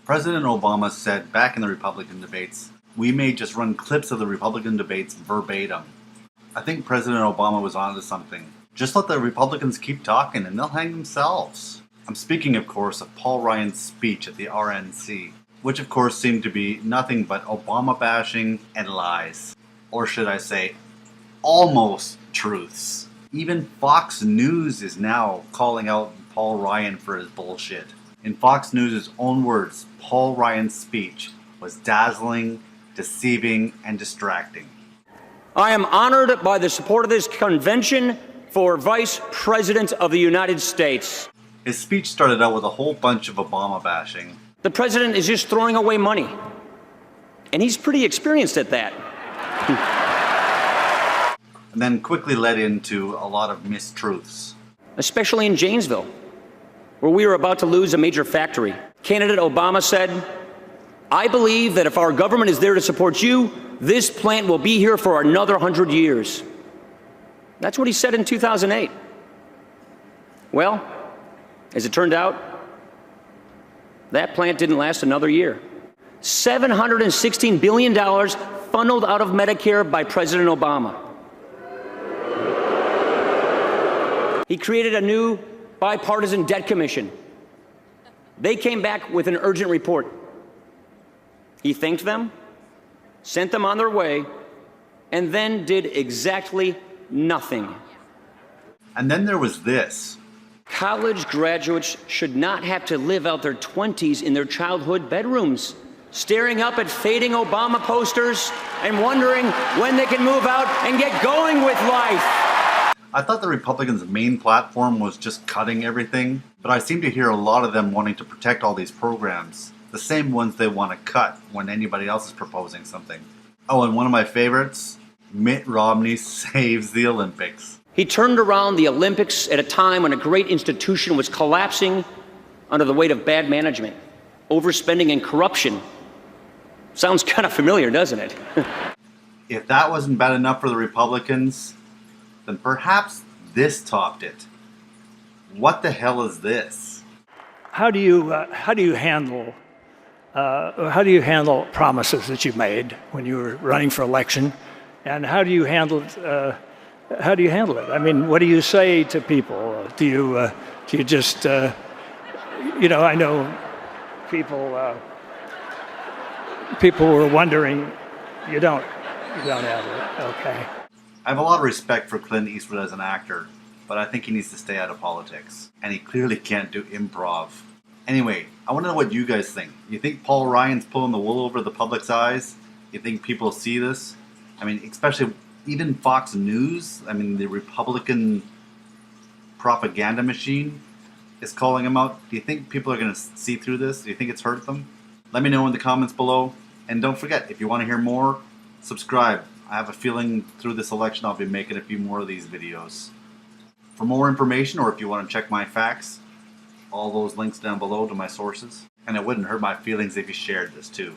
President Obama said back in the Republican debates, "We may just run clips of the Republican debates verbatim." I think President Obama was onto something. Just let the Republicans keep talking and they'll hang themselves. I'm speaking, of course, of Paul Ryan's speech at the RNC, which of course seemed to be nothing but Obama bashing and lies. Or should I say, almost truths. Even Fox News is now calling out Paul Ryan for his bullshit. In Fox News' own words, Paul Ryan's speech was dazzling, deceiving, and distracting. I am honored by the support of this convention for Vice President of the United States. His speech started out with a whole bunch of Obama bashing. The president is just throwing away money, and he's pretty experienced at that. And then quickly led into a lot of mistruths. Especially in Janesville, where we were about to lose a major factory. Candidate Obama said, "I believe that if our government is there to support you, this plant will be here for another 100 years. That's what he said in 2008. Well, as it turned out, that plant didn't last another year. $716 billion funneled out of Medicare by President Obama. He created a new bipartisan debt commission. They came back with an urgent report. He thanked them, sent them on their way, and then did exactly nothing. And then there was this. College graduates should not have to live out their 20s in their childhood bedrooms, staring up at fading Obama posters and wondering when they can move out and get going with life." I thought the Republicans' main platform was just cutting everything, but I seem to hear a lot of them wanting to protect all these programs, the same ones they want to cut when anybody else is proposing something. Oh, and one of my favorites, Mitt Romney saves the Olympics. He turned around the Olympics at a time when a great institution was collapsing under the weight of bad management, overspending, and corruption. Sounds kind of familiar, doesn't it? If that wasn't bad enough for the Republicans, then perhaps this topped it. What the hell is this? How do you handle promises that you made when you were running for election, and how do you handle it? I mean, what do you say to people? Do you just I know people were wondering. You don't have it. Okay. I have a lot of respect for Clint Eastwood as an actor, but I think he needs to stay out of politics. And he clearly can't do improv. Anyway, I want to know what you guys think. You think Paul Ryan's pulling the wool over the public's eyes? You think people see this? I mean, especially even Fox News, I mean, the Republican propaganda machine is calling him out. Do you think people are going to see through this? Do you think it's hurt them? Let me know in the comments below. And don't forget, if you want to hear more, subscribe. I have a feeling through this election I'll be making a few more of these videos. For more information, or if you want to check my facts, all those links down below to my sources. And it wouldn't hurt my feelings if you shared this too.